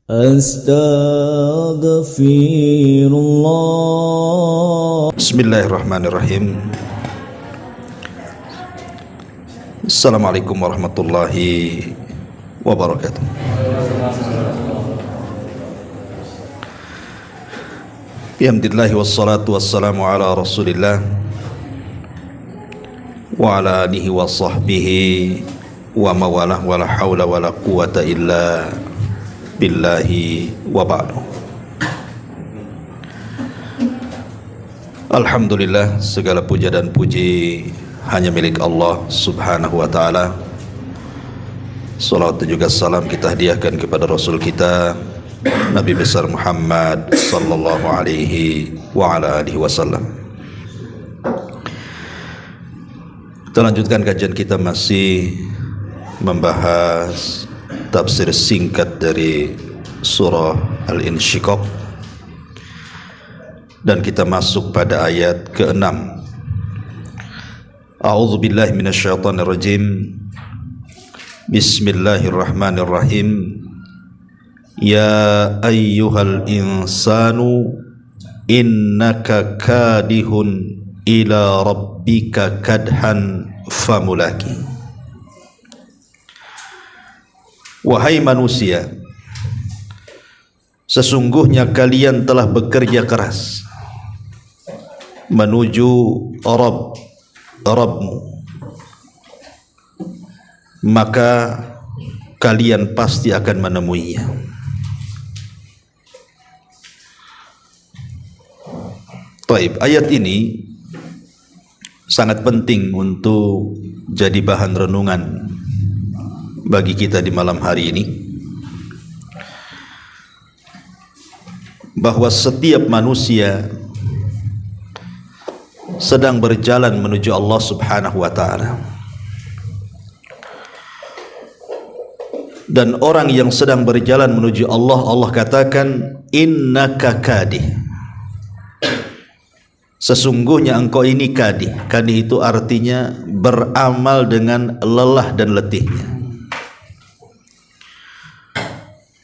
Astaghfirullah. Bismillahirrahmanirrahim. Assalamualaikum warahmatullahi wabarakatuh. Alhamdulillah wassalatu wassalamu ala Rasulillah wa ala alihi wa sahbihi wa mawalah wa la hawla wa la quwata illa billahi wa ba'du. Alhamdulillah, segala puja dan puji hanya milik Allah subhanahu wa ta'ala. Salawat dan juga salam kita hadiahkan kepada Rasul kita Nabi besar Muhammad sallallahu alaihi wa ala alihi wasallam. Kita lanjutkan kajian kita, masih membahas tafsir singkat dari surah Al-Insyiqaq, dan kita masuk pada ayat ke-6. A'udzu billahi minasyaitonir rajim. Bismillahirrahmanirrahim. Ya ayyuhal insanu innaka kadihun ila rabbika kadhan famulaki. Wahai manusia, sesungguhnya kalian telah bekerja keras menuju Rabbmu, maka kalian pasti akan menemuinya. Taib, ayat ini sangat penting untuk jadi bahan renungan bagi kita di malam hari ini, bahwa setiap manusia sedang berjalan menuju Allah subhanahu wa ta'ala, dan orang yang sedang berjalan menuju Allah, Allah katakan innaka kadih, sesungguhnya engkau ini kadih. Kadih itu artinya beramal dengan lelah dan letihnya.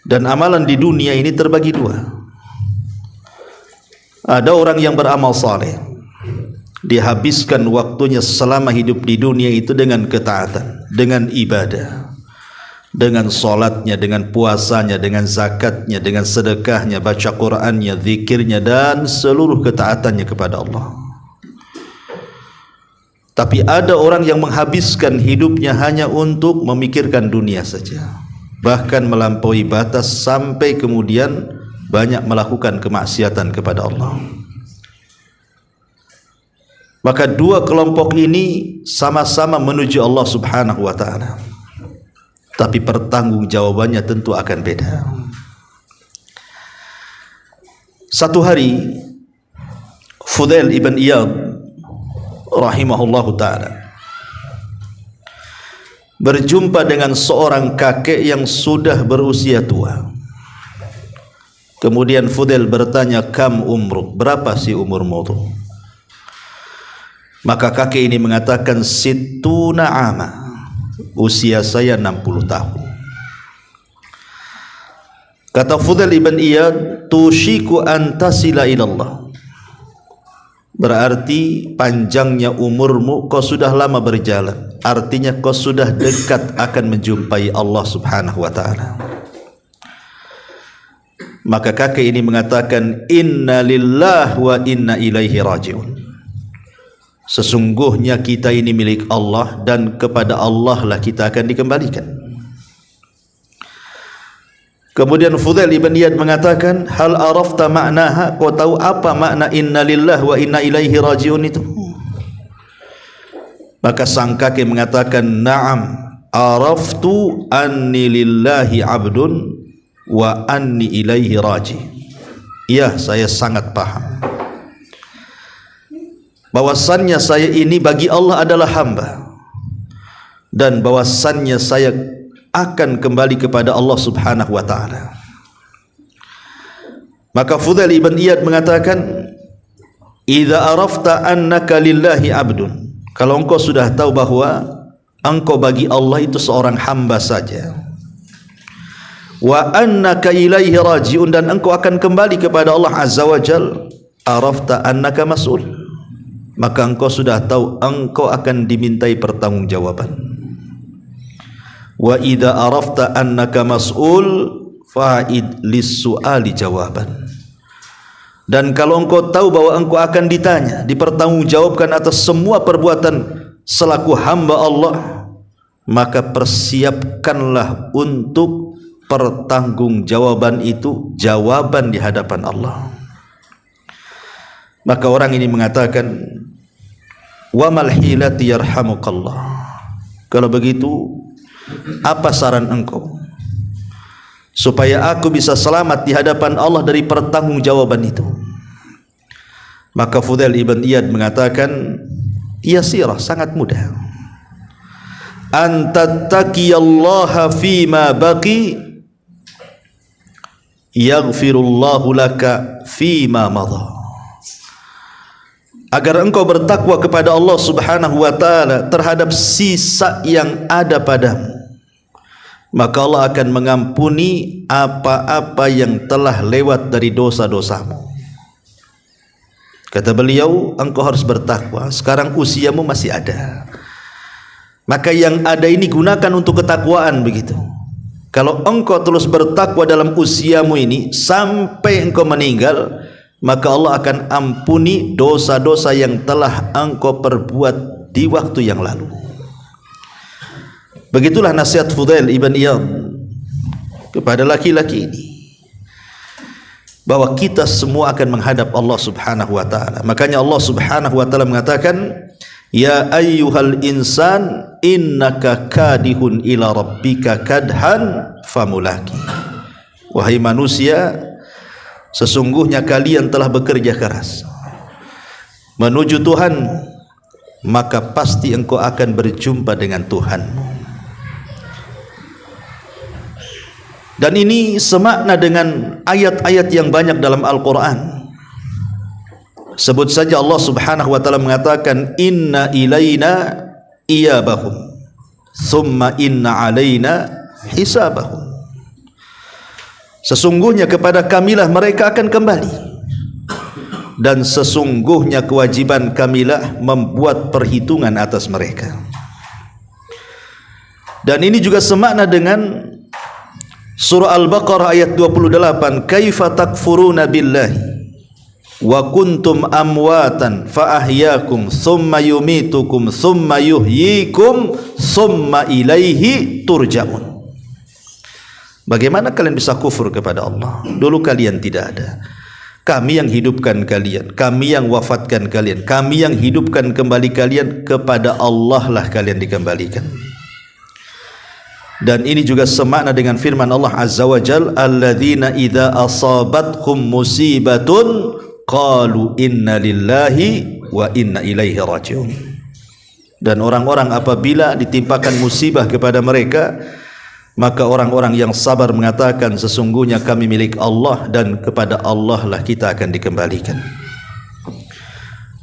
Dan amalan di dunia ini terbagi dua. Ada orang yang beramal saleh, dihabiskan waktunya selama hidup di dunia itu dengan ketaatan, dengan ibadah, dengan solatnya, dengan puasanya, dengan zakatnya, dengan sedekahnya, baca Qur'annya, zikirnya, dan seluruh ketaatannya kepada Allah. Tapi ada orang yang menghabiskan hidupnya hanya untuk memikirkan dunia saja, bahkan melampaui batas sampai kemudian banyak melakukan kemaksiatan kepada Allah. Maka dua kelompok ini sama-sama menuju Allah subhanahu wa ta'ala, tapi pertanggungjawabannya tentu akan beda. Satu hari Fudail ibn Iyad rahimahullahu ta'ala berjumpa dengan seorang kakek yang sudah berusia tua. Kemudian Fudail bertanya, kam umruk, berapa sih umurmu itu? Maka kakek ini mengatakan, situna ama, usia saya 60 tahun. Kata Fudail ibn Iyad, tushiku antasila ilallah, berarti panjangnya umurmu, kau sudah lama berjalan, artinya kau sudah dekat akan menjumpai Allah subhanahu wa ta'ala. Maka kakek ini mengatakan, inna lillah wa inna ilaihi raji'un, sesungguhnya kita ini milik Allah dan kepada Allah lah kita akan dikembalikan. Kemudian Fudail ibn Iyad mengatakan, hal arafta ma'naha, kau tahu apa makna inna lillah wa inna ilaihi raji'un itu? Maka sang kakek mengatakan, na'am araftu anni lillahi abdun wa anni ilaihi raji. Ya, saya sangat paham bahwasannya saya ini bagi Allah adalah hamba, dan bahwasannya saya akan kembali kepada Allah subhanahu wa ta'ala. Maka Fudail ibn Iyad mengatakan, idza arafta annaka lillahi abdun, kalau engkau sudah tahu bahwa engkau bagi Allah itu seorang hamba saja, wa annaka ilaihi raji'un, dan engkau akan kembali kepada Allah Azza wa Jal, arafta annaka mas'ul, maka engkau sudah tahu engkau akan dimintai pertanggungjawaban. Wa idza arafta annaka mas'ul fa'id lis-su'ali jawaban, dan kalau engkau tahu bahwa engkau akan ditanya, dipertanggungjawabkan atas semua perbuatan selaku hamba Allah, maka persiapkanlah untuk pertanggungjawaban itu, jawaban di hadapan Allah. Maka orang ini mengatakan, wa mal hilati yarhamukallah, kalau begitu apa saran engkau supaya aku bisa selamat di hadapan Allah dari pertanggungjawaban itu? Maka Fudail ibn Iyad mengatakan, yasirah, sangat mudah. Antattaqiyallaha fima baqi yaghfirullahu laka fima madha. Agar engkau bertakwa kepada Allah Subhanahu wa taala terhadap sisa yang ada padamu, maka Allah akan mengampuni apa-apa yang telah lewat dari dosa-dosamu. Kata beliau, engkau harus bertakwa, sekarang usiamu masih ada, maka yang ada ini gunakan untuk ketakwaan, begitu. Kalau engkau terus bertakwa dalam usiamu ini sampai engkau meninggal, maka Allah akan ampuni dosa-dosa yang telah engkau perbuat di waktu yang lalu. Begitulah nasihat Fudail ibn Iyad kepada laki-laki ini, bahwa kita semua akan menghadap Allah Subhanahu wa taala. Makanya Allah Subhanahu wa taala mengatakan, ya ayyuhal insan innaka kadihun ila rabbika kadhan famulaki. Wahai manusia, sesungguhnya kalian telah bekerja keras menuju Tuhanmu, maka pasti engkau akan berjumpa dengan Tuhanmu. Dan ini semakna dengan ayat-ayat yang banyak dalam Al-Quran. Sebut saja Allah Subhanahu wa taala mengatakan, inna ilaina iyabahum thumma inna alaina hisabahum. Sesungguhnya kepada kamilah mereka akan kembali, dan sesungguhnya kewajiban kamilah membuat perhitungan atas mereka. Dan ini juga semakna dengan surah Al-Baqarah ayat 28, kaifa takfuruna billahi wa kuntum amwatan fa ahyakum thumma yumitukum thumma yuhyikum thumma ilaihi turja'un. Bagaimana kalian bisa kufur kepada Allah? Dulu kalian tidak ada, kami yang hidupkan kalian, kami yang wafatkan kalian, kami yang hidupkan kembali kalian, kepada Allah lah kalian dikembalikan. Dan ini juga semakna dengan firman Allah Azza wa Jal, alladzina idza asabathum musibatun qalu inna lillahi wa inna ilaihi raji'un. Dan orang-orang apabila ditimpakan musibah kepada mereka, maka orang-orang yang sabar mengatakan, sesungguhnya kami milik Allah dan kepada Allah lah kita akan dikembalikan.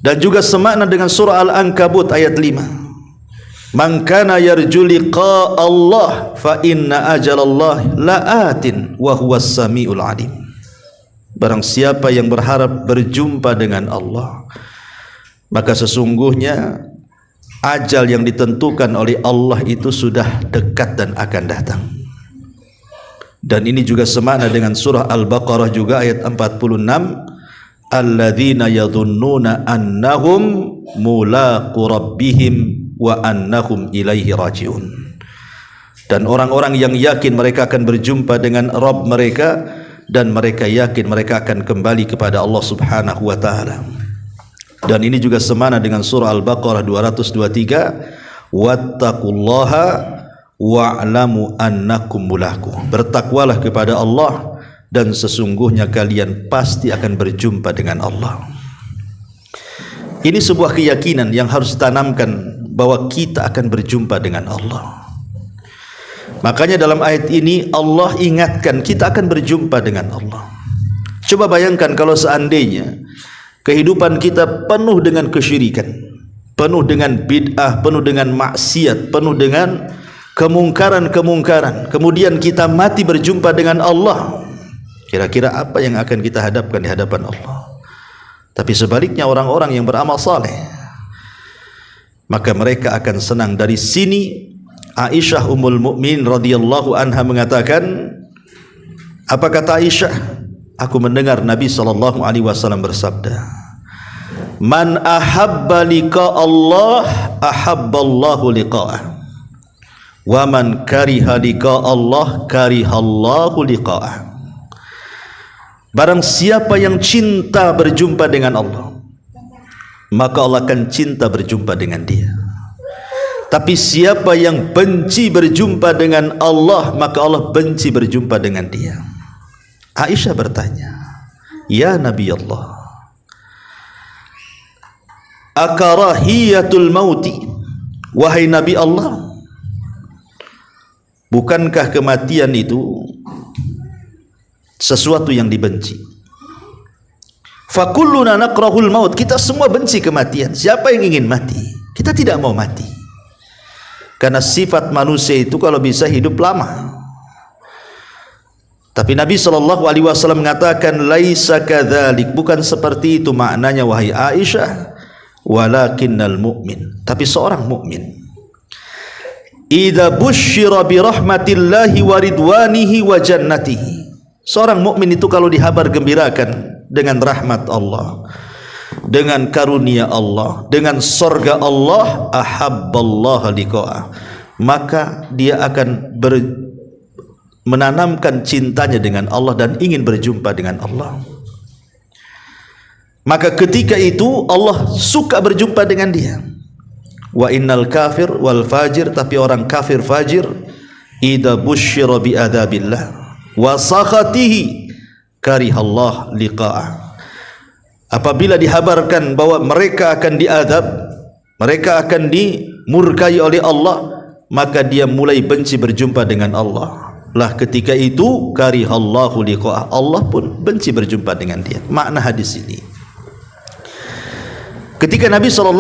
Dan juga semakna dengan surah Al-Ankabut ayat 5, man kana yarju liqa Allah fa inna ajalallahi la'atin wa huwas samiul alim. Barang siapa yang berharap berjumpa dengan Allah, maka sesungguhnya ajal yang ditentukan oleh Allah itu sudah dekat dan akan datang. Dan ini juga semakna dengan surah Al-Baqarah juga ayat 46, alladzina yadhunnuna annahum mulaqu rabbihim wa annahum ilaihi raji'un. Dan orang-orang yang yakin mereka akan berjumpa dengan Rabb mereka, dan mereka yakin mereka akan kembali kepada Allah Subhanahu wa taala. Dan ini juga semana dengan surah Al-Baqarah 223, wattaqullaha wa'lamu annakum mulaqu. Bertakwalah kepada Allah dan sesungguhnya kalian pasti akan berjumpa dengan Allah. Ini sebuah keyakinan yang harus ditanamkan bahwa kita akan berjumpa dengan Allah. Makanya dalam ayat ini Allah ingatkan kita akan berjumpa dengan Allah. Coba bayangkan kalau seandainya kehidupan kita penuh dengan kesyirikan, penuh dengan bid'ah, penuh dengan maksiat, penuh dengan kemungkaran, kemudian kita mati berjumpa dengan Allah, kira-kira apa yang akan kita hadapkan di hadapan Allah? Tapi sebaliknya orang-orang yang beramal saleh, maka mereka akan senang. Dari sini Aisyah Ummul Mukminin radhiyallahu anha mengatakan, apa kata Aisyah? Aku mendengar Nabi sallallahu alaihi wasallam bersabda, "Man ahabba liqa Allah, ahabballahu liqa'ah. Wa man kariha liqa Allah, karihallahu liqa'ah." Barang siapa yang cinta berjumpa dengan Allah, maka Allah akan cinta berjumpa dengan dia. Tapi siapa yang benci berjumpa dengan Allah, maka Allah benci berjumpa dengan dia. Aisyah bertanya, "Ya Nabi Allah, akarahiyatul mauti, wahai Nabi Allah, bukankah kematian itu sesuatu yang dibenci?" Fakulluna nakrahul maut, kita semua benci kematian. Siapa yang ingin mati? Kita tidak mau mati, karena sifat manusia itu kalau bisa hidup lama. Tapi Nabi SAW mengatakan, laisa kadzalik, bukan seperti itu maknanya wahai Aisyah, walakinnal mu'min, tapi seorang mukmin idza busyira bi rahmatillahi wa ridwanihi wa jannatihi, seorang mukmin itu kalau dihabar gembirakan dengan rahmat Allah, dengan karunia Allah, dengan surga Allah, ahabballaha liqa'ah, maka dia akan menanamkan cintanya dengan Allah dan ingin berjumpa dengan Allah. Maka ketika itu Allah suka berjumpa dengan dia. Wa innal kafir wal fajir, tapi orang kafir fajir, idza busyira bi adzabillah wa sakhatihi karihallah liqa'ah, apabila dihabarkan bahwa mereka akan diazab, mereka akan dimurkai oleh Allah, maka dia mulai benci berjumpa dengan Allah. Lah ketika itu karihallahu liqa'ah, Allah pun benci berjumpa dengan dia. Makna hadis ini, ketika Nabi SAW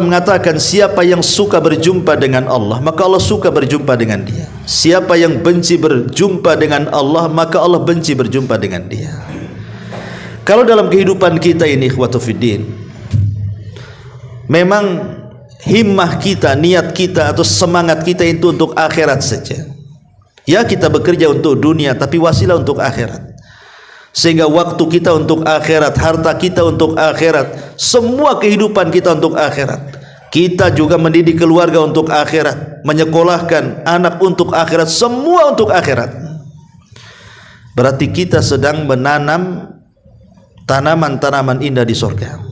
mengatakan siapa yang suka berjumpa dengan Allah, maka Allah suka berjumpa dengan dia. Siapa yang benci berjumpa dengan Allah, maka Allah benci berjumpa dengan dia. Kalau dalam kehidupan kita ini ikhwatu fiddin, memang himmah kita, niat kita atau semangat kita itu untuk akhirat saja. Ya, kita bekerja untuk dunia, tapi wasilah untuk akhirat. Sehingga waktu kita untuk akhirat, harta kita untuk akhirat, semua kehidupan kita untuk akhirat. Kita juga mendidik keluarga untuk akhirat, menyekolahkan anak untuk akhirat, semua untuk akhirat. Berarti kita sedang menanam tanaman-tanaman indah di surga.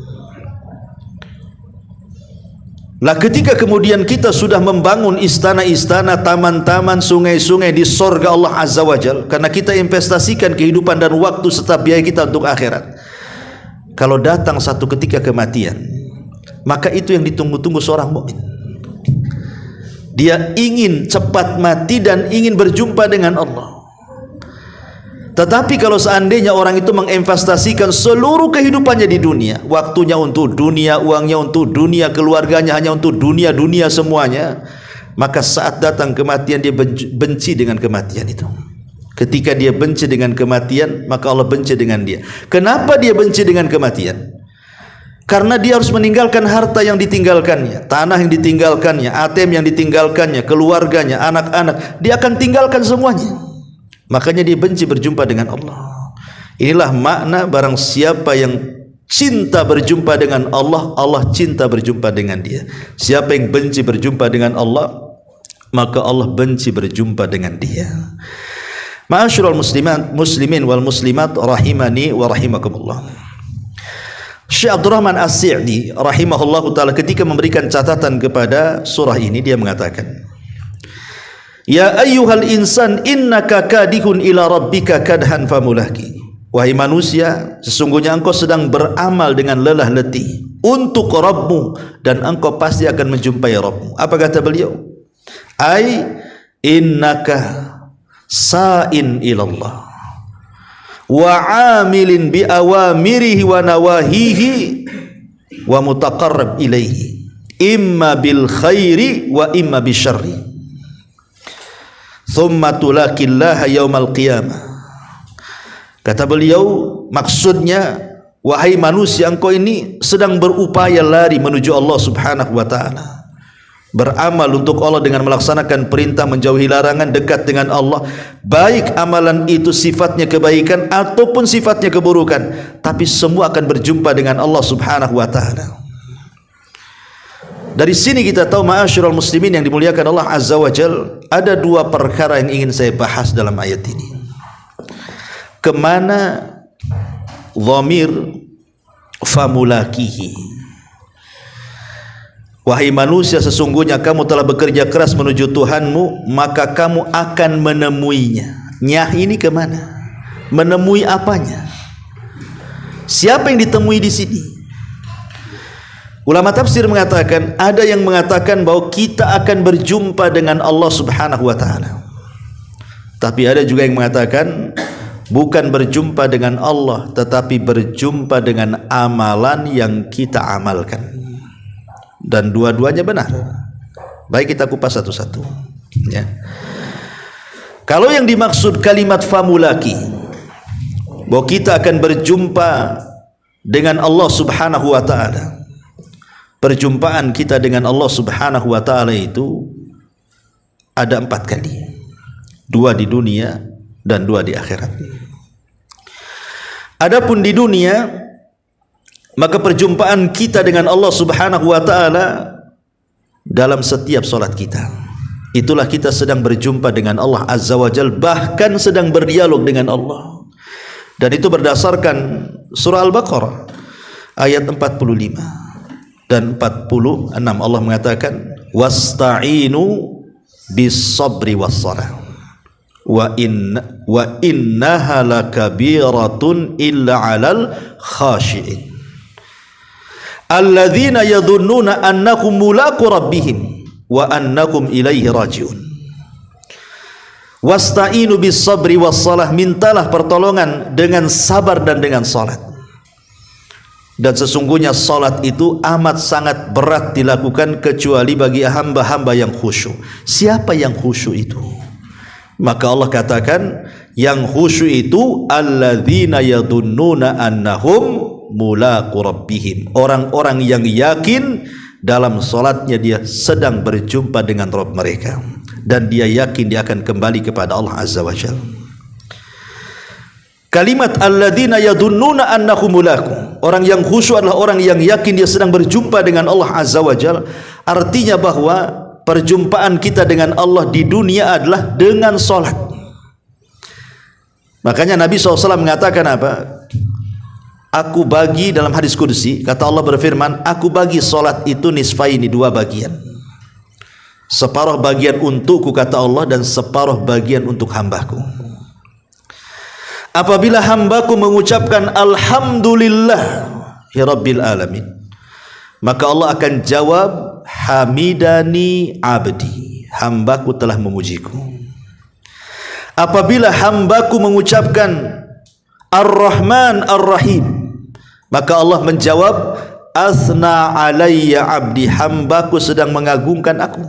Lah ketika kemudian kita sudah membangun istana-istana, taman-taman, sungai-sungai di surga Allah Azza wa Jalla, karena kita investasikan kehidupan dan waktu serta biaya kita untuk akhirat. Kalau datang satu ketika kematian, maka itu yang ditunggu-tunggu seorang mukmin. Dia ingin cepat mati dan ingin berjumpa dengan Allah. Tetapi kalau seandainya orang itu menginvestasikan seluruh kehidupannya di dunia, waktunya untuk dunia, uangnya untuk dunia, keluarganya hanya untuk dunia semuanya, maka saat datang kematian dia benci dengan kematian itu. Ketika dia benci dengan kematian, maka Allah benci dengan dia. Kenapa dia benci dengan kematian? Karena dia harus meninggalkan harta yang ditinggalkannya, tanah yang ditinggalkannya, ATM yang ditinggalkannya, keluarganya, anak-anak, dia akan tinggalkan semuanya. Makanya dia benci berjumpa dengan Allah. Inilah makna barang siapa yang cinta berjumpa dengan Allah, Allah cinta berjumpa dengan dia. Siapa yang benci berjumpa dengan Allah, maka Allah benci berjumpa dengan dia. Ma'asyiral muslimin wal muslimat rahimani wa rahimakumullah. Syekh Abdurrahman As-Sa'di rahimahullahu taala ketika memberikan catatan kepada surah ini, dia mengatakan, ya ayyuhal insan innaka kadihun ila rabbika kadhan famulaki. Wahai manusia, sesungguhnya engkau sedang beramal dengan lelah letih untuk Rabbmu, dan engkau pasti akan menjumpai Rabbmu. Apa kata beliau? Ai innaka sa'in ilallah wa amilin bi awamirihi wa nawahihi wa mutaqarrab ilaihi imma bil khairi wa imma bisyarri. thumma tulaqillaha yaumal qiyamah. Kata beliau, maksudnya wahai manusia, engkau ini sedang berupaya lari menuju Allah Subhanahu wa taala, beramal untuk Allah dengan melaksanakan perintah, menjauhi larangan, dekat dengan Allah, baik amalan itu sifatnya kebaikan ataupun sifatnya keburukan, tapi semua akan berjumpa dengan Allah Subhanahu wa taala. Dari sini kita tahu, ma'asyiral muslimin yang dimuliakan Allah Azza wa Jal, ada dua perkara yang ingin saya bahas dalam ayat ini. Kemana dhamir famulakihi, wahai manusia, sesungguhnya kamu telah bekerja keras menuju Tuhanmu, maka kamu akan menemuinya. Nyah ini kemana? Menemui apanya? Siapa yang ditemui di sini? Ulama tafsir mengatakan, ada yang mengatakan bahwa kita akan berjumpa dengan Allah Subhanahu wa taala. Tapi ada juga yang mengatakan bukan berjumpa dengan Allah, tetapi berjumpa dengan amalan yang kita amalkan. Dan dua-duanya benar. Baik, kita kupas satu-satu, ya. Kalau yang dimaksud kalimat famulaki, bahwa kita akan berjumpa dengan Allah Subhanahu wa taala, perjumpaan kita dengan Allah Subhanahu wa taala itu ada 4 kali. 2 di dunia dan 2 di akhirat. Adapun di dunia, maka perjumpaan kita dengan Allah Subhanahu wa taala dalam setiap salat kita. Itulah kita sedang berjumpa dengan Allah Azza wa Jal, bahkan sedang berdialog dengan Allah. Dan itu berdasarkan surah Al-Baqarah ayat 45 dan 46. Allah mengatakan, wasta'inu bis sabri was salah wa innaha lakabiratun illa 'alal khashi'in alladzina yadhunnuna annahum mulaqu rabbihim wa annakum ilaihi raji'un. Wasta'inu bis sabri was salah, mintalah pertolongan dengan sabar dan dengan salat. Dan sesungguhnya salat itu amat sangat berat dilakukan kecuali bagi hamba-hamba yang khusyuk. Siapa yang khusyuk itu? Maka Allah katakan, yang khusyuk itu alladzina yadunnuna annahum mulaqu rabbihim, orang-orang yang yakin dalam salatnya dia sedang berjumpa dengan Rabb mereka, dan dia yakin dia akan kembali kepada Allah Azza wa Jalla. Kalimat alladzina yadunnuna annahum mulaqu, orang yang khusyuk adalah orang yang yakin dia sedang berjumpa dengan Allah Azza wa Jalla. Artinya bahwa perjumpaan kita dengan Allah di dunia adalah dengan solat. Makanya Nabi SAW mengatakan apa? Aku bagi, dalam hadis qudsi, kata Allah berfirman, aku bagi solat itu nisfaini, 2 bagian. Separuh bagian untukku, kata Allah, dan separuh bagian untuk hambaku. Apabila hambaku mengucapkan alhamdulillah ya rabbil alamin, maka Allah akan jawab, hamidani abdi, hambaku telah memujiku. Apabila hambaku mengucapkan ar-Rahman ar-Rahim, maka Allah menjawab, asna alayya abdi, hambaku sedang mengagungkan aku.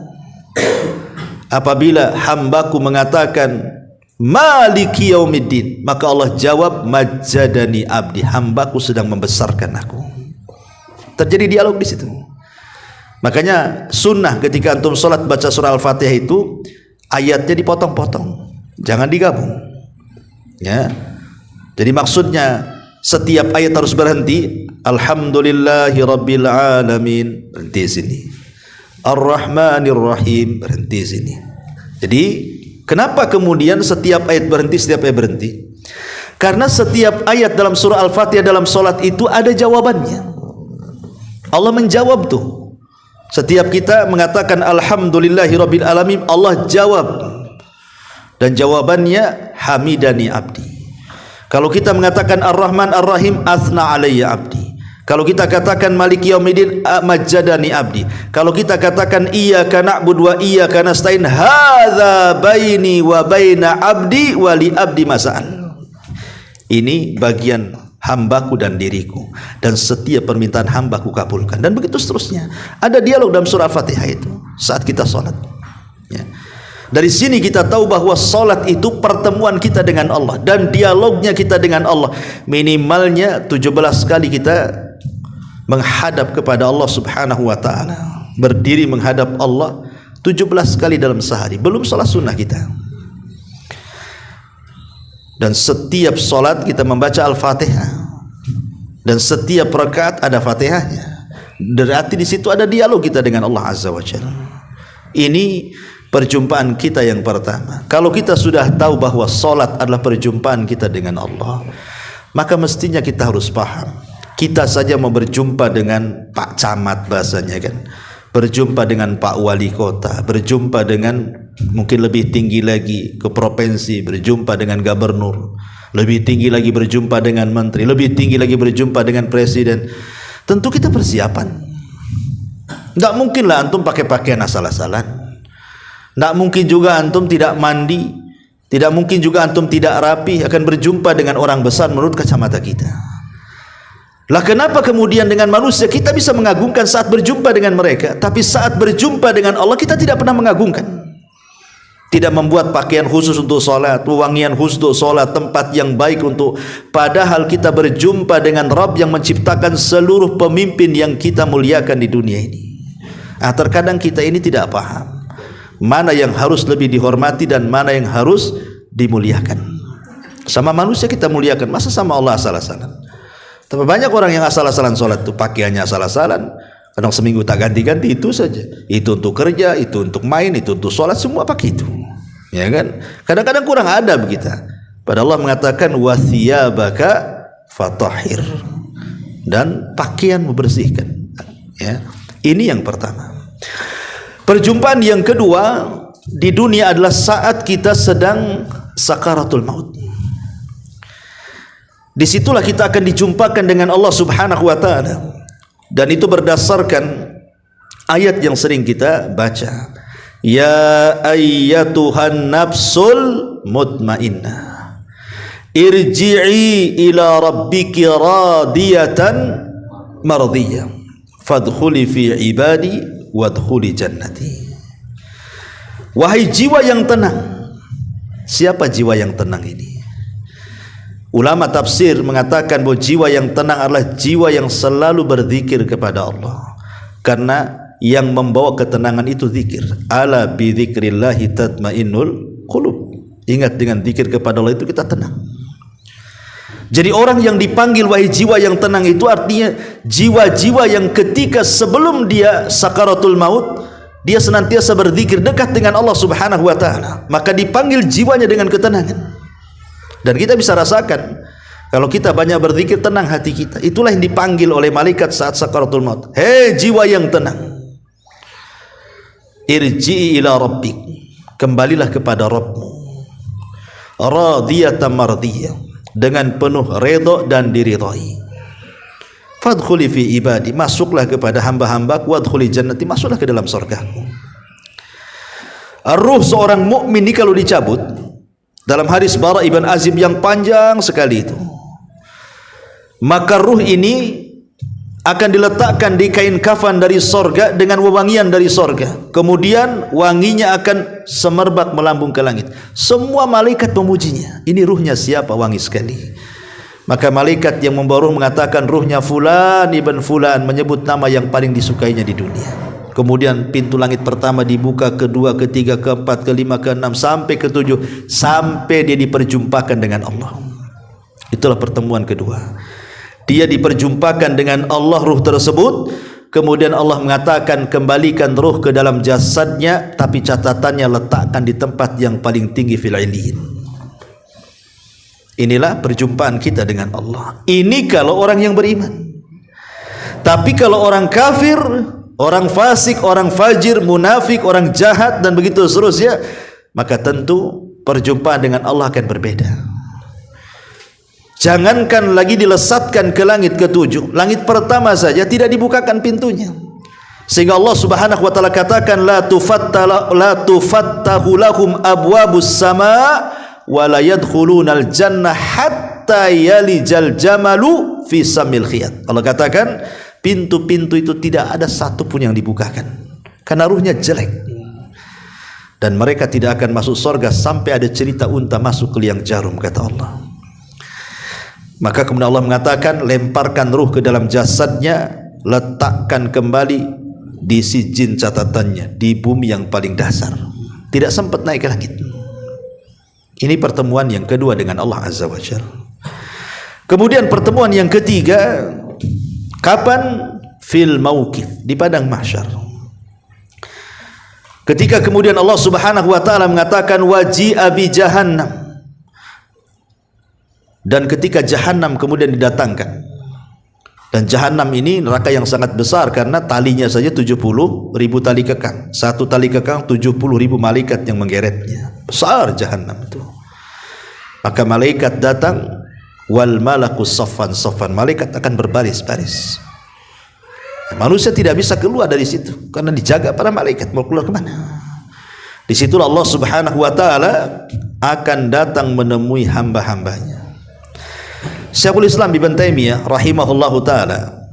Apabila hambaku mengatakan maliki yaumiddin, maka Allah jawab, majjadani abdi, hambaku sedang membesarkan aku. Terjadi dialog di situ. Makanya sunnah ketika antum salat baca surah Al-Fatihah itu ayatnya dipotong-potong, jangan digabung, ya. Jadi maksudnya setiap ayat harus berhenti, alhamdulillahi rabbil alamin, berhenti sini, ar-Rahmanir Rahim, berhenti sini. Jadi kenapa kemudian setiap ayat berhenti, setiap ayat berhenti? Karena setiap ayat dalam surah Al-Fatihah dalam salat itu ada jawabannya. Allah menjawab tuh. Setiap kita mengatakan alhamdulillahi rabbil alamin, Allah jawab, dan jawabannya hamidani abdi. Kalau kita mengatakan ar-Rahman ar-Rahim, asna alayya abdi. Kalau kita katakan maliki yaumiddin, majjadani abdi. Kalau kita katakan iyyaka na'budu wa iyyaka nasta'in, hadza baini wa baina abdi wa li abdi mas'al. Ini bagian hambaku dan diriku, dan setiap permintaan hambaku kabulkan, dan begitu seterusnya. Ada dialog dalam surah Al-Fatihah itu saat kita sholat, ya. Dari sini kita tahu bahwa salat itu pertemuan kita dengan Allah dan dialognya kita dengan Allah. Minimalnya 17 kali kita menghadap kepada Allah Subhanahu wa taala. Berdiri menghadap Allah 17 kali dalam sehari. Belum salat sunnah kita. Dan setiap salat kita membaca Al-Fatihah. Dan setiap rakaat ada Fatihahnya. Berarti di situ ada dialog kita dengan Allah Azza wa Jalla. Ini perjumpaan kita yang pertama. Kalau kita sudah tahu bahwa salat adalah perjumpaan kita dengan Allah, maka mestinya kita harus paham. Kita saja mau berjumpa dengan Pak Camat bahasanya kan, berjumpa dengan Pak Wali Kota, berjumpa dengan mungkin lebih tinggi lagi ke provinsi, berjumpa dengan gubernur, lebih tinggi lagi berjumpa dengan menteri, lebih tinggi lagi berjumpa dengan presiden. Tentu kita persiapan. Tidak mungkinlah antum pakai pakaian asal-asalan. Tidak mungkin juga antum tidak mandi. Tidak mungkin juga antum tidak rapi akan berjumpa dengan orang besar menurut kacamata kita. Lah kenapa kemudian dengan manusia kita bisa mengagungkan saat berjumpa dengan mereka, tapi saat berjumpa dengan Allah kita tidak pernah mengagungkan? Tidak membuat pakaian khusus untuk sholat, wangian khusus untuk sholat, tempat yang baik untuk, padahal kita berjumpa dengan Rabb yang menciptakan seluruh pemimpin yang kita muliakan di dunia ini. Terkadang kita ini tidak paham mana yang harus lebih dihormati dan mana yang harus dimuliakan. Sama manusia kita muliakan, masa sama Allah asal-asalan? Tapi banyak orang yang asal-asalan sholat itu, pakaiannya asal-asalan, kadang seminggu tak ganti-ganti, itu saja. Itu untuk kerja, itu untuk main, itu untuk sholat, semua pakai itu, ya kan? Kadang-kadang kurang adab kita. Padahal Allah mengatakan wa thiyabaka fatahhir, dan pakaian membersihkan, ya. Ini yang pertama. Perjumpaan yang kedua di dunia adalah saat kita sedang sakaratul maut. Disitulah kita akan dijumpakan dengan Allah Subhanahu wa taala. Dan itu berdasarkan ayat yang sering kita baca. Ya ayyatuhan nafsul mutmainnah, irji'i ila rabbiki radiyatan mardiyah, fadkhuli fi ibadi wadkhuli jannati. Wahai jiwa yang tenang. Siapa jiwa yang tenang ini? Ulama tafsir mengatakan bahwa jiwa yang tenang adalah jiwa yang selalu berzikir kepada Allah, karena yang membawa ketenangan itu zikir. Ala bi dzikrillahi tatmainnul qulub. Ingat, dengan zikir kepada Allah itu kita tenang. Jadi orang yang dipanggil wahai jiwa yang tenang itu artinya jiwa-jiwa yang ketika sebelum dia sakaratul maut dia senantiasa berzikir dekat dengan Allah Subhanahu wa taala, maka dipanggil jiwanya dengan ketenangan. Dan kita bisa rasakan kalau kita banyak berzikir, tenang hati kita. Itulah yang dipanggil oleh malaikat saat sakaratul maut. Hei jiwa yang tenang, irji'i ila rabbik, kembalilah kepada Rabbmu, radiyatan mardiyah, dengan penuh redha dan diridhai. Fadkhuli fi ibadi, masuklah kepada hamba-hambaku, wadkhuli jannati, masuklah ke dalam surgaku. Ruh seorang mukmin ini kalau dicabut, dalam hadis Bara ibn Azib yang panjang sekali itu, maka ruh ini akan diletakkan di kain kafan dari sorga dengan wewangian dari sorga. Kemudian wanginya akan semerbak melambung ke langit. Semua malaikat memujinya. Ini ruhnya siapa? Wangi sekali. Maka malaikat yang membawa ruh mengatakan ruhnya fulan ibn fulan, menyebut nama yang paling disukainya di dunia. Kemudian pintu langit pertama dibuka, kedua, ketiga, keempat, kelima, keenam, sampai ketujuh, sampai dia diperjumpakan dengan Allah. Itulah pertemuan kedua. Dia diperjumpakan dengan Allah, ruh tersebut. Kemudian Allah mengatakan kembalikan ruh ke dalam jasadnya, tapi catatannya letakkan di tempat yang paling tinggi fil illiyin. Inilah perjumpaan kita dengan Allah. Ini kalau orang yang beriman. Tapi kalau orang kafir, orang fasik, orang fajir, munafik, orang jahat dan begitu seterusnya, maka tentu perjumpaan dengan Allah akan berbeda. Jangankan lagi dilesatkan ke langit ketujuh, langit pertama saja tidak dibukakan pintunya. Sehingga Allah Subhanahu wa taala katakan la tufattahu lahum abwabus sama wa la yadkhulunal jannah hatta yalijal jamalu fi samil khiyat. Allah katakan pintu-pintu itu tidak ada satu pun yang dibukakan karena ruhnya jelek. dan mereka tidak akan masuk surga sampai ada cerita unta masuk ke liang jarum, kata Allah. Maka kemudian Allah mengatakan, lemparkan ruh ke dalam jasadnya, letakkan kembali di sijin catatannya di bumi yang paling dasar, tidak sempat naik ke langit. Ini pertemuan yang kedua dengan Allah Azza wa Jalla. Kemudian pertemuan yang ketiga, kapan? Fil mauqif, di padang mahsyar. Ketika kemudian Allah Subhanahu wa taala mengatakan waji'a bi jahannam, dan ketika jahannam kemudian didatangkan, dan jahannam ini neraka yang sangat besar karena talinya saja 70.000 tali kekang, satu tali kekang 70.000 malaikat yang menggeretnya, besar jahannam itu. Maka malaikat datang, wal malaku saffan saffan, malaikat akan berbaris-baris. Manusia tidak bisa keluar dari situ karena dijaga para malaikat. Mau keluar kemana? Di situ Allah Subhanahu wa taala akan datang menemui hamba-hambanya. Syekhul Islam Ibnu Taimiyah rahimahullahu taala,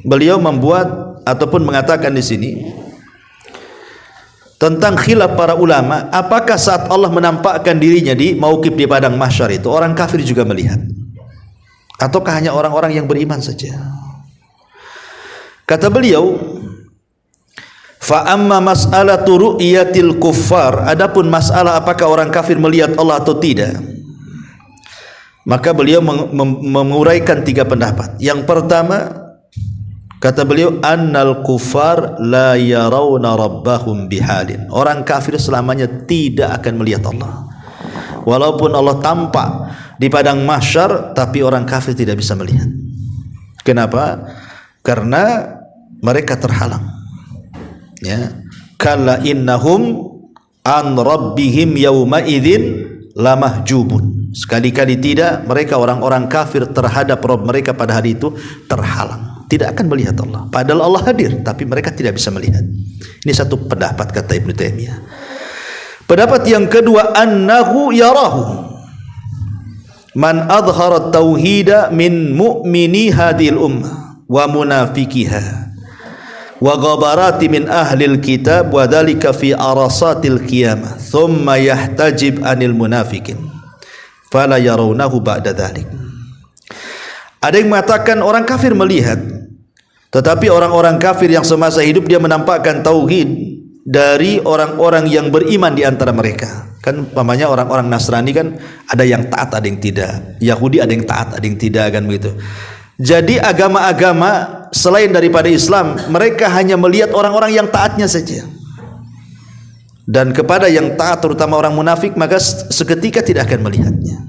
beliau membuat ataupun mengatakan di sini tentang khilaf para ulama, apakah saat Allah menampakkan dirinya di mauqif di padang mahsyar itu orang kafir juga melihat, ataukah hanya orang-orang yang beriman saja? Kata beliau, fa amma mas'alatu ru'yatil kuffar, adapun masalah apakah orang kafir melihat Allah atau tidak, maka beliau menguraikan tiga pendapat. Yang pertama, kata beliau, annal kuffar la yarawna rabbahum bihalin, orang kafir selamanya tidak akan melihat Allah. Walaupun Allah tampak di padang mahsyar, tapi orang kafir tidak bisa melihat. Kenapa? Karena mereka terhalang. Ya, kalla innahum an rabbihim yauma idzin lamahjubun. Sekali-kali tidak, mereka orang-orang kafir terhadap Rabb mereka pada hari itu terhalang, tidak akan melihat Allah. Padahal Allah hadir, tapi mereka tidak bisa melihat. Ini satu pendapat kata Ibnu Taimiyah. Pendapat yang kedua, annahu yarahu man adhara tauhida min mu'mini hadhil ummah wa munafikiha wa ghabarati min ahlil kitab wa dhalika fi arasatil qiyamah thumma yahtajib anil munafikin fala yarawnahu ba'da dhalik. Ada yang mengatakan orang kafir melihat, tetapi orang-orang kafir yang semasa hidup dia menampakkan tauhid dari orang-orang yang beriman di antara mereka. Kan umpamanya orang-orang Nasrani kan ada yang taat, ada yang tidak. Yahudi ada yang taat, ada yang tidak, kan begitu. Jadi agama-agama selain daripada Islam, mereka hanya melihat orang-orang yang taatnya saja. Dan kepada yang taat, terutama orang munafik, maka seketika tidak akan melihatnya.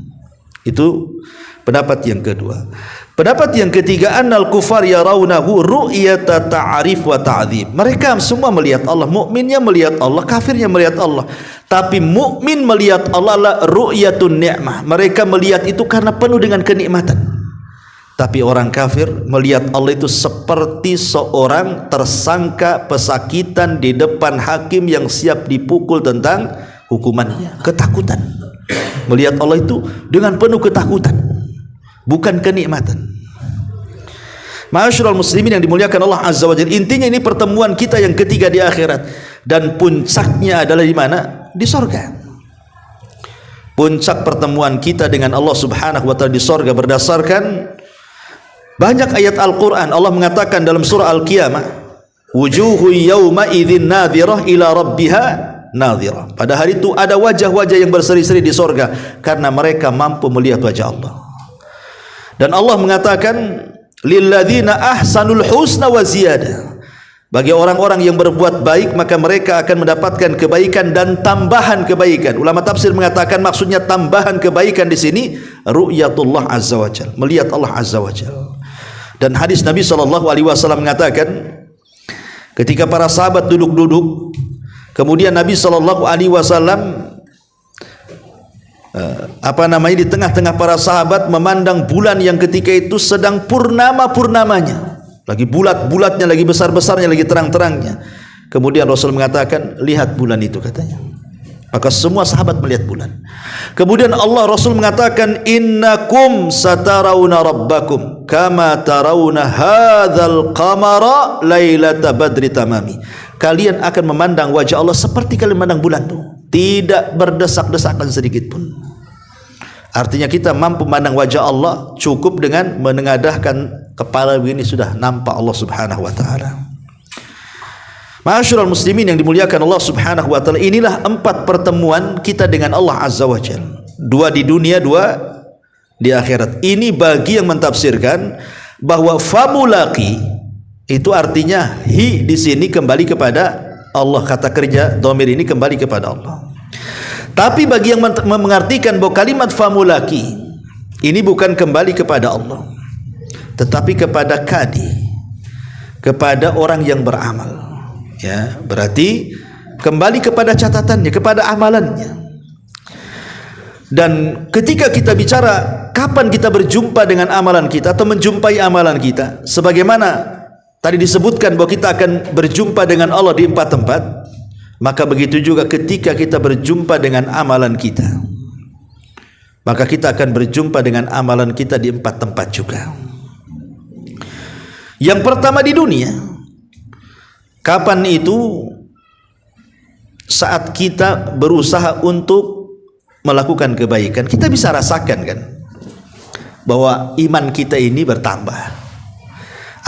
Itu pendapat yang kedua. Pendapat yang ketiga, annal kufar yarawnahu ru'yata ta'rif wa ta'dzim. Mereka semua melihat Allah, mukminnya melihat Allah, kafirnya melihat Allah. Tapi mukmin melihat Allah adalah ru'yatun ni'mah. Mereka melihat itu karena penuh dengan kenikmatan. Tapi orang kafir melihat Allah itu seperti seorang tersangka pesakitan di depan hakim yang siap dipukul tentang hukumannya. Ketakutan. Melihat Allah itu dengan penuh ketakutan, bukan kenikmatan. Ma'asyiral muslimin yang dimuliakan Allah Azza wa Jalla, intinya ini pertemuan kita yang ketiga di akhirat, dan puncaknya adalah di mana? Di sorga. Puncak pertemuan kita dengan Allah Subhanahu wa taala di sorga berdasarkan banyak ayat Al-Quran. Allah mengatakan dalam surah Al-Qiyamah, wujuhu yawma idzin nadhirah ila rabbiha nadhirah. Pada hari itu ada wajah-wajah yang berseri-seri di sorga karena mereka mampu melihat wajah Allah. Dan Allah mengatakan, lilladzina ahsanul husna wa ziyadah. Bagi orang-orang yang berbuat baik, maka mereka akan mendapatkan kebaikan dan tambahan kebaikan. Ulama tafsir mengatakan maksudnya tambahan kebaikan di sini ru'yatullah azza wajalla, melihat Allah azza wajalla. Dan hadis Nabi SAW mengatakan, ketika para sahabat duduk-duduk, kemudian Nabi SAW di tengah-tengah para sahabat memandang bulan yang ketika itu sedang purnama-purnamanya, lagi bulat-bulatnya, lagi besar-besarnya, lagi terang-terangnya. Kemudian Rasul mengatakan, lihat bulan itu, katanya. Maka semua sahabat melihat bulan. Kemudian Rasul mengatakan, innakum satarawna rabbakum kama tarawna hadzal qamara lailata badri tamami. kalian akan memandang wajah Allah seperti kalian memandang bulan tuh, tidak berdesak-desakan sedikit pun. Artinya kita mampu memandang wajah Allah cukup dengan menengadahkan kepala begini sudah nampak Allah Subhanahu wa taala. Ma'asyiral muslimin yang dimuliakan Allah Subhanahu wa taala, inilah 4 pertemuan kita dengan Allah Azza wa Jalla. 2 di dunia, 2 di akhirat. Ini bagi yang mentafsirkan bahwa famulaqi itu artinya hi di sini kembali kepada Allah, kata kerja dhamir ini kembali kepada Allah. Tapi bagi yang mengartikan bahwa kalimat famulaki ini bukan kembali kepada Allah, tetapi kepada kadi, kepada orang yang beramal, ya, berarti kembali kepada catatannya, kepada amalannya. Dan ketika kita bicara kapan kita berjumpa dengan amalan kita atau menjumpai amalan kita, sebagaimana tadi disebutkan bahwa kita akan berjumpa dengan Allah di 4 tempat, maka begitu juga ketika kita berjumpa dengan amalan kita, maka kita akan berjumpa dengan amalan kita di 4 tempat juga. Yang pertama di dunia, kapan itu? Saat kita berusaha untuk melakukan kebaikan, kita bisa rasakan kan bahwa iman kita ini bertambah.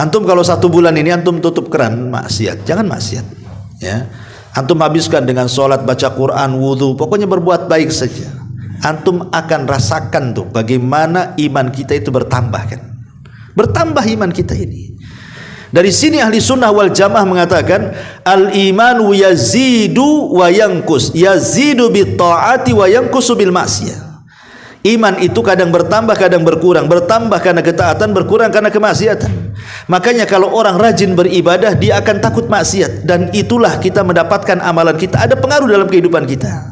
Antum kalau 1 bulan ini antum tutup keran maksiat, jangan maksiat, ya. Antum habiskan dengan sholat, baca Quran, wudhu, pokoknya berbuat baik saja. Antum akan rasakan tuh bagaimana iman kita itu bertambah kan. Bertambah iman kita ini. Dari sini ahli sunnah wal jamaah mengatakan al-imanu yazidu wa yankus, yazidu bit ta'ati wa yankusu bil maksiyah. Iman itu kadang bertambah, kadang berkurang. Bertambah karena ketaatan, berkurang karena kemaksiatan. Makanya kalau orang rajin beribadah, dia akan takut maksiat. Dan itulah kita mendapatkan amalan kita ada pengaruh dalam kehidupan kita.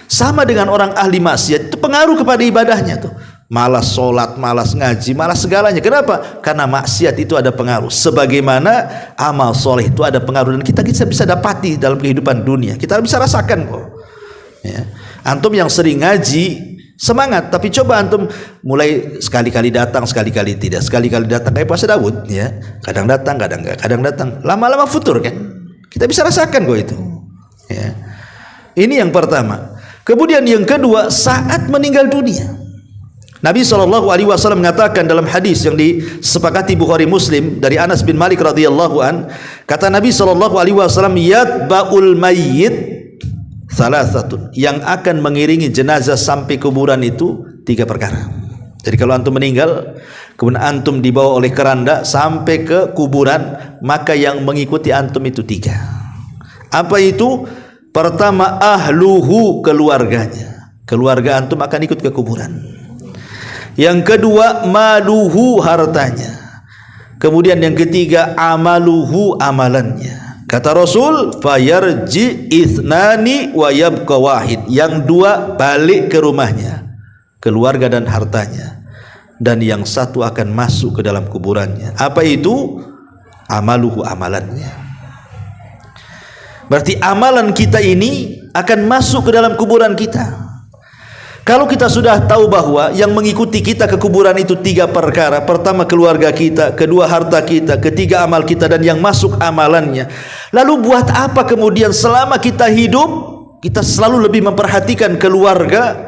Sama dengan orang ahli maksiat, itu pengaruh kepada ibadahnya tuh. Malas sholat, malas ngaji, malas segalanya. Kenapa? Karena maksiat itu ada pengaruh. Sebagaimana amal soleh itu ada pengaruh. Dan kita bisa dapati dalam kehidupan dunia. Kita bisa rasakan kok, ya. Antum yang sering ngaji semangat, tapi coba antum mulai sekali-kali datang, sekali-kali tidak, sekali-kali datang kayak puasa Daud, ya, kadang datang, kadang enggak, kadang datang, lama-lama futur kan, kita bisa rasakan kok itu, ya. Ini yang pertama. Kemudian yang kedua, saat meninggal dunia, Nabi SAW mengatakan dalam hadis yang disepakati Bukhari Muslim dari Anas bin Malik radhiyallahu an, kata Nabi SAW, yatba'ul mayyit salasatun, yang akan mengiringi jenazah sampai kuburan itu 3 perkara. Jadi kalau antum meninggal, kemudian antum dibawa oleh keranda sampai ke kuburan, maka yang mengikuti antum itu 3. Apa itu? Pertama, ahluhu, keluarganya. Keluarga antum akan ikut ke kuburan. Yang kedua, maluhu, hartanya. Kemudian yang ketiga, amaluhu, amalannya. Kata Rasul, fayarji ithnani wa yabqa wahid. Yang 2 balik ke rumahnya, keluarga dan hartanya, dan yang 1 akan masuk ke dalam kuburannya. Apa itu? Amaluhu, amalannya. Berarti amalan kita ini akan masuk ke dalam kuburan kita. Kalau kita sudah tahu bahwa yang mengikuti kita ke kuburan itu 3 perkara. Pertama keluarga kita, kedua harta kita, ketiga amal kita, dan yang masuk amalannya. Lalu buat apa kemudian selama kita hidup kita selalu lebih memperhatikan keluarga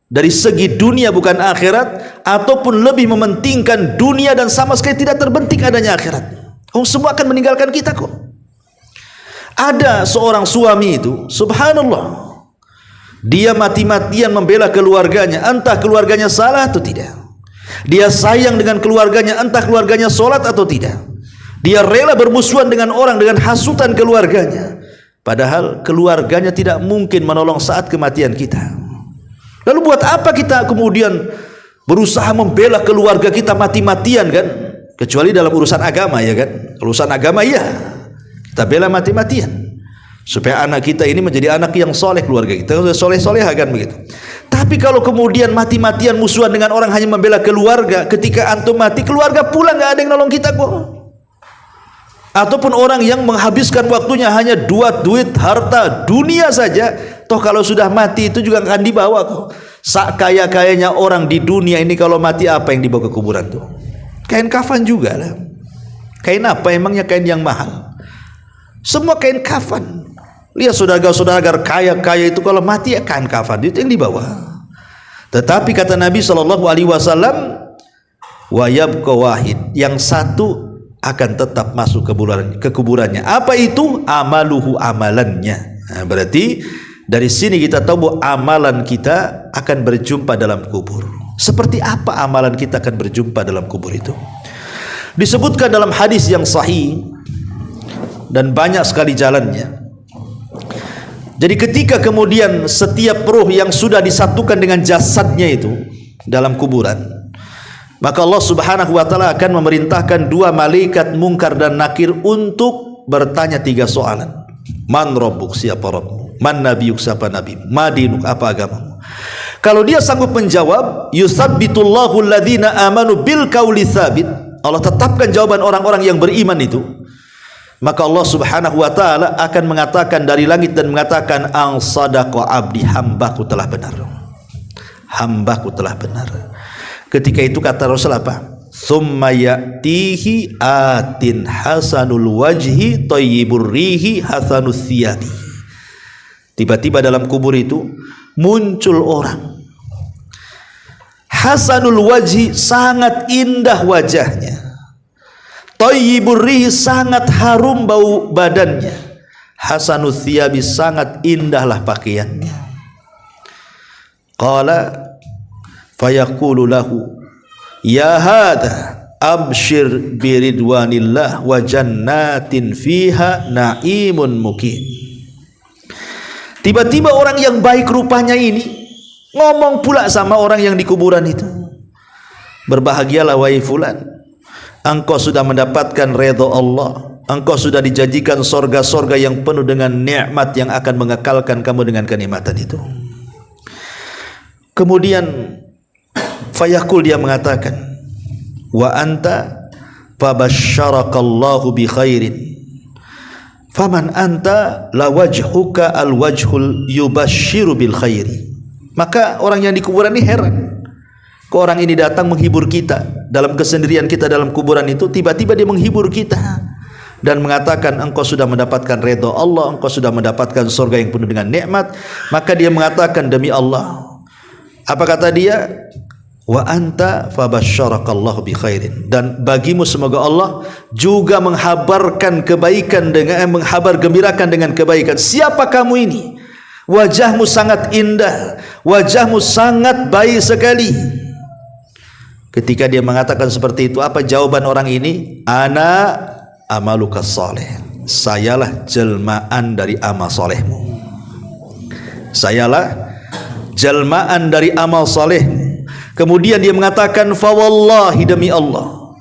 dari segi dunia bukan akhirat, ataupun lebih mementingkan dunia dan sama sekali tidak terbentik adanya akhirat? Oh, semua akan meninggalkan kita kok. Ada seorang suami itu, subhanallah, dia mati-matian membela keluarganya, entah keluarganya salah atau tidak. Dia sayang dengan keluarganya, entah keluarganya sholat atau tidak. Dia rela bermusuhan dengan orang dengan hasutan keluarganya, padahal keluarganya tidak mungkin menolong saat kematian kita. Lalu buat apa kita kemudian berusaha membela keluarga kita mati-matian kan? Kecuali dalam urusan agama, ya kan? Urusan agama ya, kita bela mati-matian supaya anak kita ini menjadi anak yang soleh, keluarga kita soleh-solehah kan begitu. Tapi kalau kemudian mati-matian musuhan dengan orang hanya membela keluarga, ketika antum mati keluarga pulang nggak ada yang nolong kita kok. Ataupun orang yang menghabiskan waktunya hanya duit, harta, dunia saja, toh kalau sudah mati itu juga akan dibawa kok. Kaya-kayanya orang di dunia ini kalau mati apa yang dibawa ke kuburan tuh? Kain kafan juga lah. Kain apa emangnya? Kain yang mahal. Semua kain kafan. Lihat saudagar-saudagar kaya-kaya itu kalau mati ya kain kafan itu yang dibawa. Tetapi kata Nabi SAW, wa yabqa wahid, yang satu akan tetap masuk ke kuburannya. Apa itu? Amaluhu, amalannya. Nah, berarti dari sini kita tahu bahwa amalan kita akan berjumpa dalam kubur. Seperti apa amalan kita akan berjumpa dalam kubur itu? Disebutkan dalam hadis yang sahih dan banyak sekali jalannya. Jadi ketika kemudian setiap ruh yang sudah disatukan dengan jasadnya itu dalam kuburan, maka Allah Subhanahu wa taala akan memerintahkan dua malaikat Munkar dan Nakir untuk bertanya tiga soalan. Man rabbuk, siapa Rabbmu? Man nabiyuk, siapa nabi? Ma dinuk, apa agamamu? Kalau dia sanggup menjawab, yusabbitullahu alladhina amanu bil qauli tsabit, Allah tetapkan jawaban orang-orang yang beriman itu. Maka Allah Subhanahu wa taala akan mengatakan dari langit dan mengatakan, ang sadaqa abdi, hambaku telah benar. Hambaku telah benar. Ketika itu kata Rasul apa? Tsumma ya'tihi atin hasanul wajhi thayyibur rihi hasanus thiyabi. Tiba-tiba dalam kubur itu muncul orang hasanul wajhi, sangat indah wajahnya, thayyibur rihi, sangat harum bau badannya, hasanus thiyabi, sangat indahlah pakaiannya. Qala fayaqulu lahu ya hadha abshir biridwanillah wa jannatin fiha na'imun muqim. Tiba-tiba orang yang baik rupanya ini ngomong pula sama orang yang di kuburan itu, berbahagialah wahai fulan, engkau sudah mendapatkan redha Allah, engkau sudah dijanjikan sorga-sorga yang penuh dengan nikmat yang akan mengekalkan kamu dengan kenikmatan itu. Kemudian fayaqul, dia mengatakan, wa anta fabasyarakallahu bi khairin faman anta la wajhuka al wajhul yubashiru bil khairi. Maka orang yang di kuburan ini heran, kok orang ini datang menghibur kita dalam kesendirian kita dalam kuburan itu, tiba-tiba dia menghibur kita dan mengatakan engkau sudah mendapatkan redha Allah, engkau sudah mendapatkan surga yang penuh dengan nikmat. Maka dia mengatakan, demi Allah, apa kata dia? Wa anta fabasyarakallahu bi khairin, dan bagimu semoga Allah juga menghabarkan kebaikan dengan menghabar gembirakan dengan kebaikan. Siapa kamu ini? Wajahmu sangat indah, wajahmu sangat baik sekali. Ketika dia mengatakan seperti itu, apa jawaban orang ini? Ana amaluka saleh, sayalah jelmaan dari amal solehmu, sayalah jelmaan dari amal solehmu. Kemudian dia mengatakan, fa wallahi, demi Allah,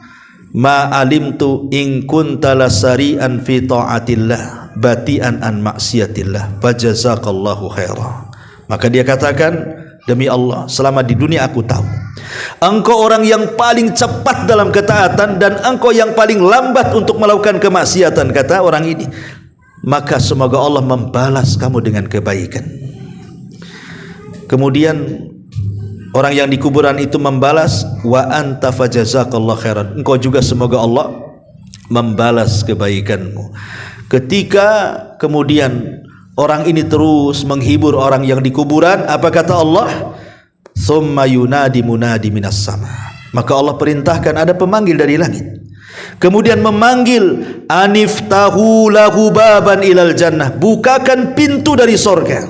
ma alimtu in kunta lasari'an fi ta'atillah bati'an an maksiatillah fajazakallahu khaira. Maka dia katakan, demi Allah, selama di dunia aku tahu engkau orang yang paling cepat dalam ketaatan dan engkau yang paling lambat untuk melakukan kemaksiatan, kata orang ini. Maka semoga Allah membalas kamu dengan kebaikan. Kemudian orang yang di kuburan itu membalas, wa anta fajazakallahu khairan, engkau juga semoga Allah membalas kebaikanmu. Ketika kemudian orang ini terus menghibur orang yang di kuburan, apa kata Allah? Tsumma yunadi munadi minas sama, maka Allah perintahkan ada pemanggil dari langit, kemudian memanggil, aniftahu lahu baban ilal jannah, bukakan pintu dari sorga,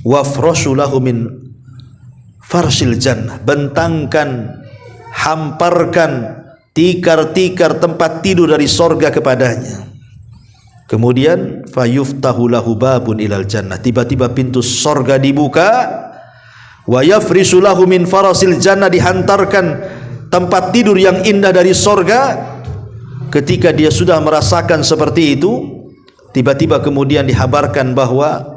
wafrashu lahu min farsil jannah, bentangkan, hamparkan tikar-tikar tempat tidur dari sorga kepadanya. Kemudian fayuftahu lahu babun ilal jannah, tiba-tiba pintu sorga dibuka, wa yafrishu lahu min farasil jannah, dihantarkan tempat tidur yang indah dari sorga. Ketika dia sudah merasakan seperti itu, tiba-tiba kemudian dihabarkan bahwa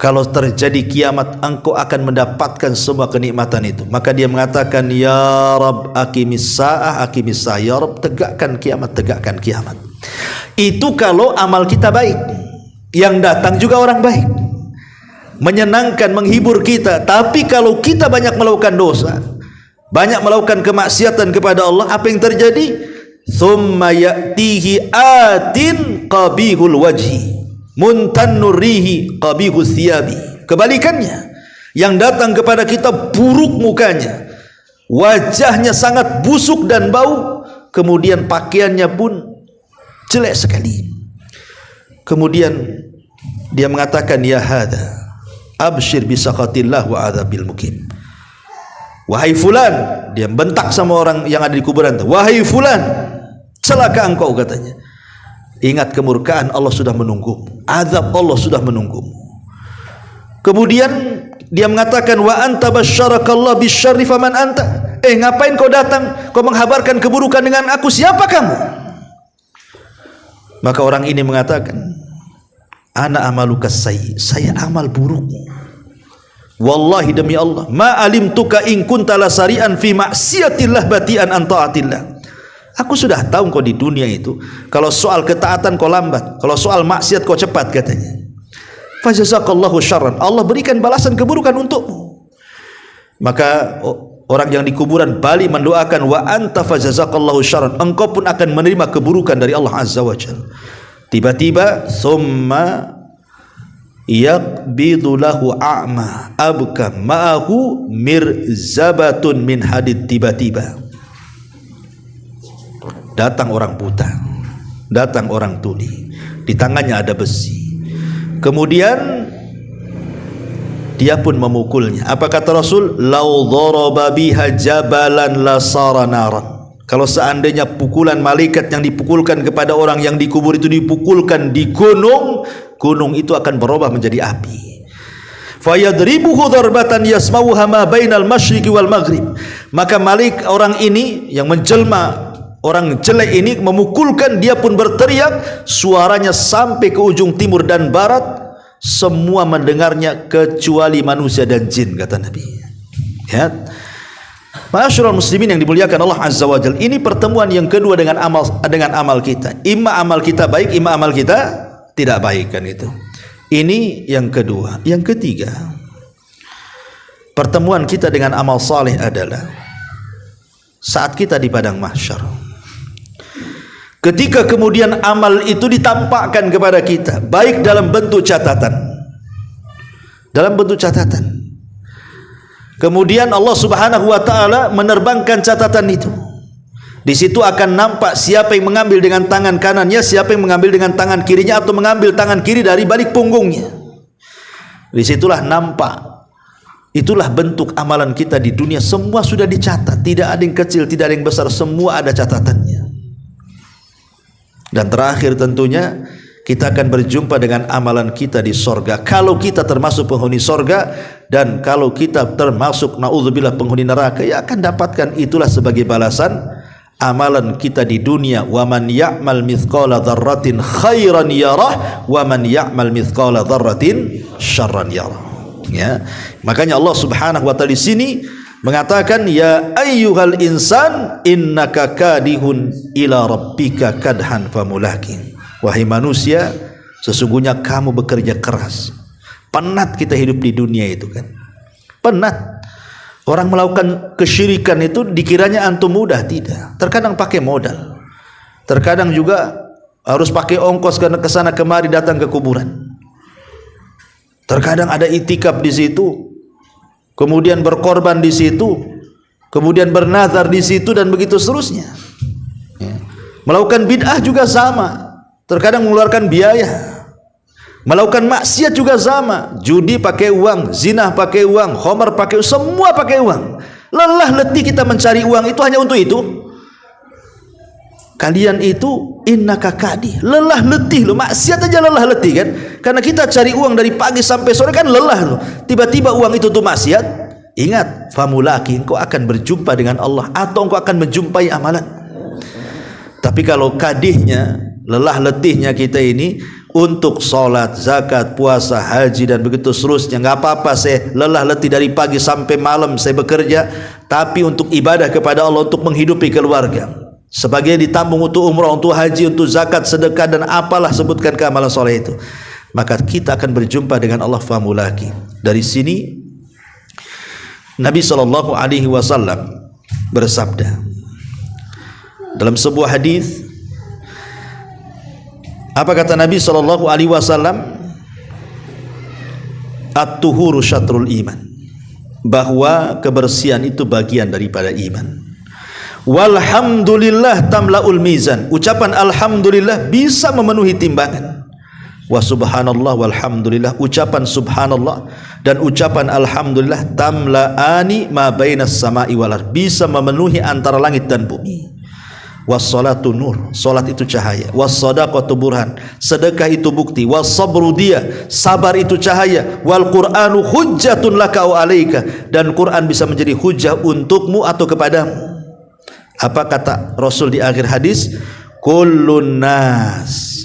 kalau terjadi kiamat engkau akan mendapatkan semua kenikmatan itu. Maka dia mengatakan, ya Rabb aqimis sa'ah, aqimis sa'ah, ya Rabb tegakkan kiamat, tegakkan kiamat. Itu kalau amal kita baik, yang datang juga orang baik, menyenangkan, menghibur kita. Tapi kalau kita banyak melakukan dosa, banyak melakukan kemaksiatan kepada Allah, apa yang terjadi? thumma ya'tihi atin qabihul wajhi muntannur rihi qabihus thiyabi. Kebalikannya, yang datang kepada kita buruk mukanya, wajahnya sangat busuk dan bau, kemudian pakaiannya pun jelek sekali. Kemudian dia mengatakan, ya hadza abshir bi sakhatillah wa adzabil mukim. Wahai fulan, dia bentak sama orang yang ada di kuburan itu. Wahai fulan, celaka engkau, katanya. Ingat, kemurkaan Allah sudah menunggumu, azab Allah sudah menunggumu. Kemudian dia mengatakan, wa anta basyarakallah bisyarri faman anta. Ngapain kau datang, kau menghabarkan keburukan dengan aku, siapa kamu? Maka orang ini mengatakan, ana amaluka sayyi, saya amal burukmu. Wallahi, demi Allah, ma alimtuka in kunta lasari'an fi ma'siyatillah bati'an an ta'atillah. Aku sudah tahu kau di dunia itu, kalau soal ketaatan kau lambat, kalau soal maksiat kau cepat, katanya. Fajazakallahu syarran, Allah berikan balasan keburukan untukmu. Maka orang yang di kuburan balik mendoakan, wa anta fajazakallahu syarran, engkau pun akan menerima keburukan dari Allah Azza wa Jalla. Tiba-tiba summa yaqbidu lahu a'ma abka ma'ahu mirzabatun min hadid. Tiba-tiba datang orang buta, datang orang tuli, di tangannya ada besi. Kemudian dia pun memukulnya. Apa kata Rasul? Lau dharaba biha jabalan lasara naran. Kalau seandainya pukulan malaikat yang dipukulkan kepada orang yang dikubur itu dipukulkan di gunung, gunung itu akan berubah menjadi api. Fayadribuhu darbatan yasma'uha ma bainal masyriqi wal maghrib. Maka orang ini yang menjelma, orang jelek ini memukulkan, dia pun berteriak, suaranya sampai ke ujung timur dan barat, semua mendengarnya kecuali manusia dan jin, kata Nabi. Ya. Ma'asyiral muslimin yang dimuliakan Allah Azza wa Jalla, ini pertemuan yang kedua dengan amal kita. Imma amal kita baik, imma amal kita tidak baik, kan itu. Ini yang kedua. Yang ketiga, pertemuan kita dengan amal saleh adalah saat kita di padang mahsyar. Ketika kemudian amal itu ditampakkan kepada kita, baik dalam bentuk catatan, dalam bentuk catatan. Kemudian Allah Subhanahu wa taala menerbangkan catatan itu. Di situ akan nampak siapa yang mengambil dengan tangan kanannya, siapa yang mengambil dengan tangan kirinya, atau mengambil tangan kiri dari balik punggungnya. Disitulah nampak. Itulah bentuk amalan kita di dunia. Semua sudah dicatat, tidak ada yang kecil, tidak ada yang besar, semua ada catatannya. Dan terakhir tentunya kita akan berjumpa dengan amalan kita di sorga. Kalau kita termasuk penghuni sorga, dan kalau kita termasuk na'udzubillah penghuni neraka, ya akan dapatkan itulah sebagai balasan amalan kita di dunia. Wa man ya'mal mithqala dzarratin khairan yarah wa man ya'mal mithqala dzarratin syarran yarah. Ya. Makanya Allah Subhanahu wa taala di sini mengatakan, ya ayyuhal insan innaka kadihun ila rabbika kadhan famulakin. Wahai manusia, sesungguhnya kamu bekerja keras. Penat kita hidup di dunia itu, kan. Penat. Orang melakukan kesyirikan itu dikiranya antum mudah, tidak. Terkadang pakai modal. Terkadang juga harus pakai ongkos karena kesana kemari datang ke kuburan. Terkadang ada itikaf di situ, kemudian berkorban di situ, kemudian bernazar di situ, dan begitu seterusnya. Ya. Melakukan bid'ah juga sama. Terkadang mengeluarkan biaya. Melakukan maksiat juga sama. Judi pakai uang, zina pakai uang, khamar pakai uang, semua pakai uang. Lelah letih kita mencari uang itu hanya untuk itu. Kalian itu innaka kadih, lelah letih loh. Maksiat aja lelah letih, kan? Karena kita cari uang dari pagi sampai sore, kan lelah loh. Tiba-tiba uang itu tuh maksiat. Ingat, famulaki, engkau akan berjumpa dengan Allah, atau engkau akan menjumpai amalan. Tapi kalau kadihnya, lelah letihnya kita ini untuk sholat, zakat, puasa, haji, dan begitu seterusnya, nggak apa-apa saya lelah letih dari pagi sampai malam saya bekerja, tapi untuk ibadah kepada Allah, untuk menghidupi keluarga, sebagian ditambung untuk umrah, untuk haji, untuk zakat, sedekah, dan apalah sebutkan keamalan soleh itu, maka kita akan berjumpa dengan Allah famulaki. Dari sini Nabi SAW bersabda, Dalam sebuah hadis, apa kata Nabi sallallahu alaihi wasallam? At-tuhuru syatrul iman, bahwa kebersihan itu bagian daripada iman. Walhamdulillah tamlaul mizan, ucapan alhamdulillah bisa memenuhi timbangan. Wa subhanallah walhamdulillah, ucapan subhanallah dan ucapan alhamdulillah tamla'ani ma bainas sama'i wal ardh, bisa memenuhi antara langit dan bumi. Wassalatu nur, salat itu cahaya. Wassadaqatu burhan, sedekah itu bukti. Wassabru dia, sabar itu cahaya. Wal Qur'anu hujjatun laka wa alaika, dan Quran bisa menjadi hujjah untukmu atau kepadamu. Apa kata Rasul di akhir hadis? Kullun nas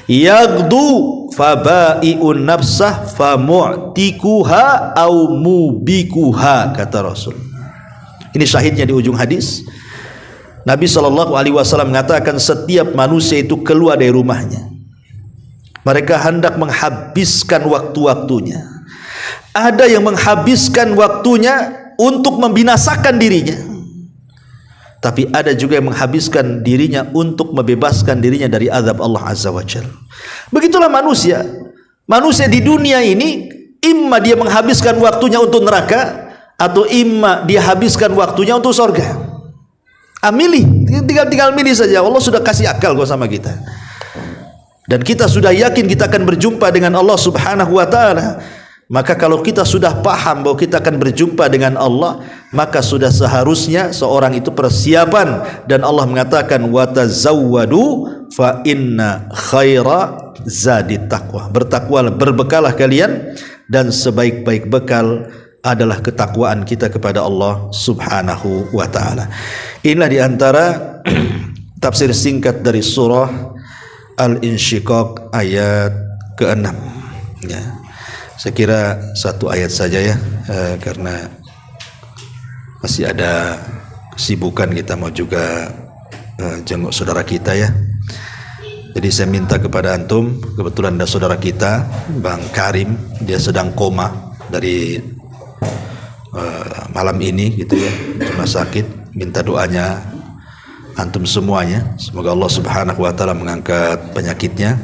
yagdu fabai'un nafsah famu'tikuha au mubikuha, kata Rasul. Ini syahidnya di ujung hadis. Nabi SAW mengatakan setiap manusia itu keluar dari rumahnya, mereka hendak menghabiskan waktu-waktunya. Ada yang menghabiskan waktunya untuk membinasakan dirinya, tapi ada juga yang menghabiskan dirinya untuk membebaskan dirinya dari azab Allah Azza wa Jalla. Begitulah manusia. Manusia di dunia ini, imma dia menghabiskan waktunya untuk neraka, atau imma dia habiskan waktunya untuk surga. Milih, tinggal milih saja. Allah sudah kasih akal kok sama kita, dan kita sudah yakin kita akan berjumpa dengan Allah Subhanahu wa ta'ala. Maka kalau kita sudah paham bahwa kita akan berjumpa dengan Allah, maka sudah seharusnya seorang itu persiapan. Dan Allah mengatakan watazawwadu fa inna khaira zadit taqwa, bertakwalah, berbekalah kalian, dan sebaik-baik bekal adalah ketakwaan kita kepada Allah Subhanahu wa ta'ala. Inilah diantara tafsir singkat dari surah Al-Insyiqaq ayat ke-6 ya. Saya kira satu ayat saja ya, karena masih ada kesibukan, kita mau juga jenguk saudara kita ya. Jadi saya minta kepada antum, kebetulan ada saudara kita Bang Karim, dia sedang koma dari malam ini gitu ya, rumah sakit. Minta doanya antum semuanya, semoga Allah Subhanahu wa ta'ala mengangkat penyakitnya,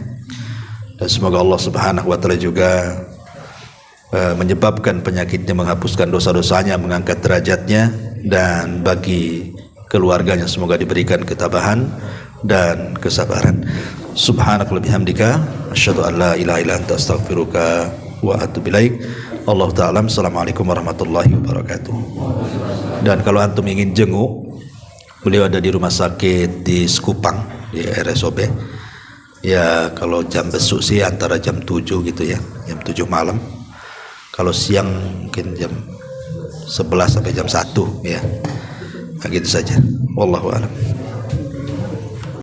dan semoga Allah Subhanahu wa ta'ala juga menyebabkan penyakitnya, menghapuskan dosa-dosanya, mengangkat derajatnya, dan bagi keluarganya semoga diberikan ketabahan dan kesabaran. Subhanakallahumma bihamdika asyhadu an la ilaha illa anta astaghfiruka wa atubu ilaik. Allah ta'ala. Assalamualaikum warahmatullahi wabarakatuh. Dan kalau antum ingin jenguk, beliau ada di rumah sakit di Sekupang, di RSOB ya. Kalau jam besuk sih antara jam 7 gitu ya, jam 7 malam. Kalau siang mungkin jam 11 sampai jam 1 ya. Nah, gitu saja. Wallahu a'lam.